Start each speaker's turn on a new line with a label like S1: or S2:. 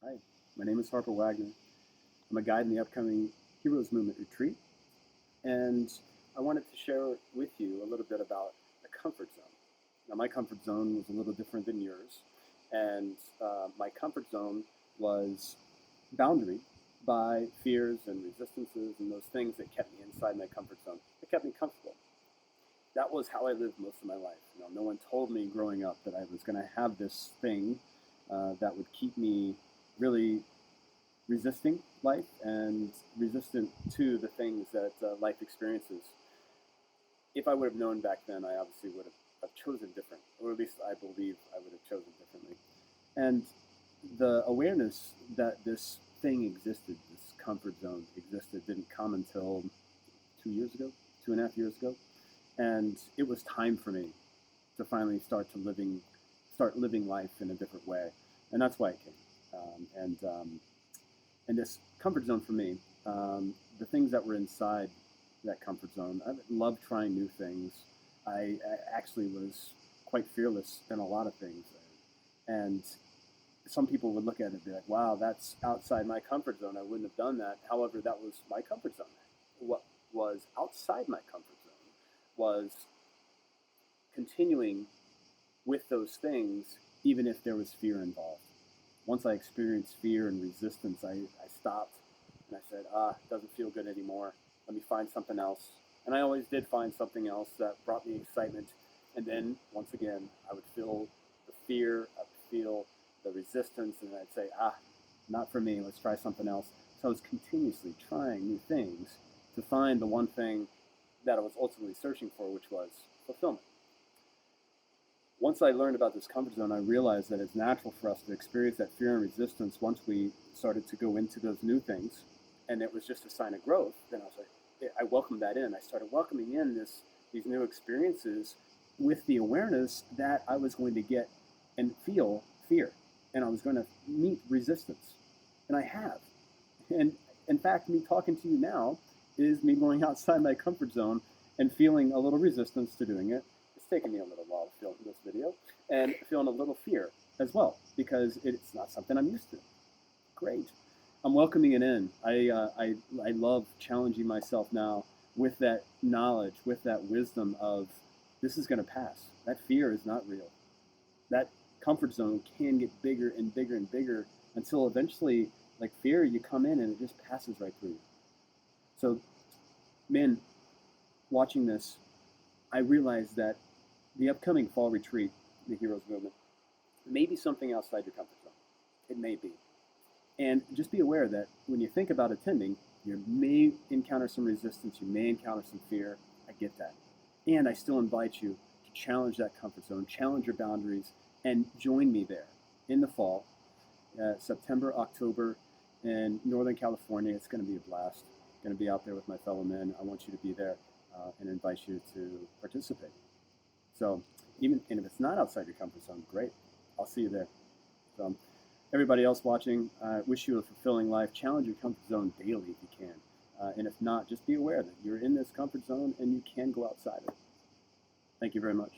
S1: Hi, my name is Harper Wagner. I'm a guide in the upcoming Heroes Movement retreat, and I wanted to share with you a little bit about the comfort zone. Now, my comfort zone was a little different than yours, and my comfort zone was boundaried by fears and resistances and those things that kept me inside my comfort zone, that kept me comfortable. That was how I lived most of my life. No one told me growing up that I was going to have this thing that would keep me really resisting life and resistant to the things that life experiences. If I would have known back then, I obviously would have chosen different, or at least I believe I would have chosen differently. And the awareness that this thing existed, this comfort zone existed, didn't come until 2 years ago, 2.5 years ago. And it was time for me to finally start living life in a different way. And that's why it came. And this comfort zone for me, the things that were inside that comfort zone, I loved trying new things. I actually was quite fearless in a lot of things. And some people would look at it and be like, wow, that's outside my comfort zone. I wouldn't have done that. However, that was my comfort zone. What was outside my comfort zone was continuing with those things, even if there was fear involved. Once I experienced fear and resistance, I stopped and I said, it doesn't feel good anymore. Let me find something else. And I always did find something else that brought me excitement. And then, once again, I would feel the fear, I would feel the resistance, and I'd say, not for me, let's try something else. So I was continuously trying new things to find the one thing that I was ultimately searching for, which was fulfillment. Once I learned about this comfort zone, I realized that it's natural for us to experience that fear and resistance once we started to go into those new things, and it was just a sign of growth. Then I was like, I welcomed that in. I started welcoming in these new experiences with the awareness that I was going to get and feel fear, and I was going to meet resistance, and I have. And in fact, me talking to you now is me going outside my comfort zone and feeling a little resistance to doing it. It's taken me a little while to film this video, and feeling a little fear as well, because it's not something I'm used to. Great. I'm welcoming it in. I love challenging myself now with that knowledge, with that wisdom of this is going to pass. That fear is not real. That comfort zone can get bigger and bigger and bigger until eventually, like fear, you come in and it just passes right through you. So, man, watching this, I realized that the upcoming fall retreat, the Heroes Movement, may be something outside your comfort zone. It may be. And just be aware that when you think about attending, you may encounter some resistance, you may encounter some fear. I get that. And I still invite you to challenge that comfort zone, challenge your boundaries, and join me there in the fall, September, October, in Northern California. It's going to be a blast. I'm going to be out there with my fellow men. I want you to be there and invite you to participate. So and if it's not outside your comfort zone, great. I'll see you there. So everybody else watching, I wish you a fulfilling life. Challenge your comfort zone daily if you can. And if not, just be aware that you're in this comfort zone and you can go outside it. Thank you very much.